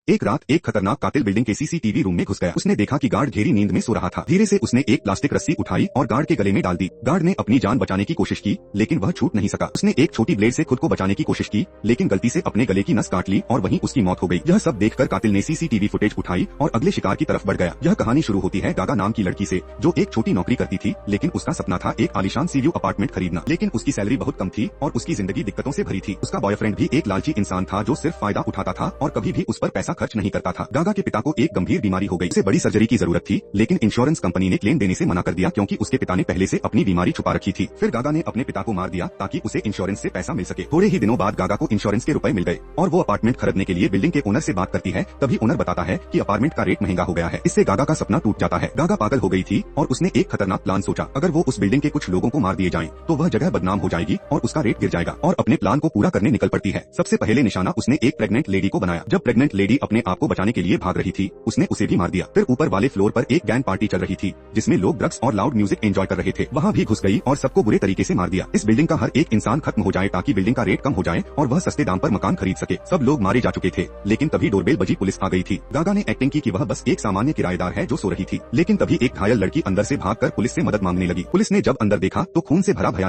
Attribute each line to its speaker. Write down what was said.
Speaker 1: एक रात एक खतरनाक कातिल बिल्डिंग के सीसीटीवी रूम में घुस गया। उसने देखा कि गार्ड गहरी नींद में सो रहा था। धीरे से उसने एक प्लास्टिक रस्सी उठाई और गार्ड के गले में डाल दी। गार्ड ने अपनी जान बचाने की कोशिश की, लेकिन वह छूट नहीं सका। उसने एक छोटी ब्लेड से खुद को बचाने की कोशिश की, लेकिन गलती से अपने गले की नस काट ली और वहीं उसकी मौत हो गई। यह सब देखकर कातिल ने सीसीटीवी फुटेज उठाई और अगले शिकार की तरफ बढ़ गया। यह कहानी शुरू होती है गागा नाम की लड़की से, जो एक छोटी नौकरी करती थी, लेकिन उसका सपना था एक आलीशान सी व्यू अपार्टमेंट खरीदना। लेकिन उसकी सैलरी बहुत कम थी और उसकी जिंदगी दिक्कतों से भरी थी। उसका बॉयफ्रेंड भी एक लालची इंसान था जो सिर्फ फायदा उठाता था और कभी भी उस पर पैसा खर्च नहीं करता था। गागा के पिता को एक गंभीर बीमारी हो गई। उसे बड़ी सर्जरी की जरूरत थी, लेकिन इंश्योरेंस कंपनी ने क्लेम देने से मना कर दिया क्योंकि उसके पिता ने पहले से अपनी बीमारी छुपा रखी थी। फिर गागा ने अपने पिता को मार दिया ताकि उसे इंश्योरेंस से पैसा मिल सके। थोड़े ही दिनों बाद गागा को इंश्योरेंस के रुपए मिल गए और वो अपार्टमेंट खरीदने के लिए बिल्डिंग के ओनर से बात करती है। तभी ओनर बताता है कि अपार्टमेंट का रेट महंगा हो गया है। इससे गागा का सपना टूट जाता है। गागा पागल हो गई थी और उसने एक खतरनाक प्लान सोचा। अगर वो उस बिल्डिंग के कुछ लोगों को मार दिए जाएं, तो वह जगह बदनाम हो जाएगी और उसका रेट गिर जाएगा। और अपने प्लान को पूरा करने निकल पड़ती है। सबसे पहले निशाना उसने एक प्रेग्नेंट लेडी को बनाया। जब प्रेग्नेंट लेडी अपने आप को बचाने के लिए भाग रही थी, उसने उसे भी मार दिया। फिर ऊपर वाले फ्लोर पर एक गैंग पार्टी चल रही थी, जिसमें लोग ड्रग्स और लाउड म्यूजिक एंजॉय कर रहे थे। वहाँ भी घुस गई और सबको बुरे तरीके से मार दिया। इस बिल्डिंग का हर एक इंसान खत्म हो जाए ताकि बिल्डिंग का रेट कम हो जाए और वह सस्ते दाम पर मकान खरीद सके। सब लोग मारे जा चुके थे, लेकिन तभी डोरबेल बजी, पुलिस आ गई थी। गागा ने एक्टिंग की कि वह बस एक सामान्य किराएदार है जो सो रही थी, लेकिन तभी एक घायल लड़की अंदर से भागकर पुलिस से मदद मांगने लगी। पुलिस ने जब अंदर देखा तो खून से भरा भयानक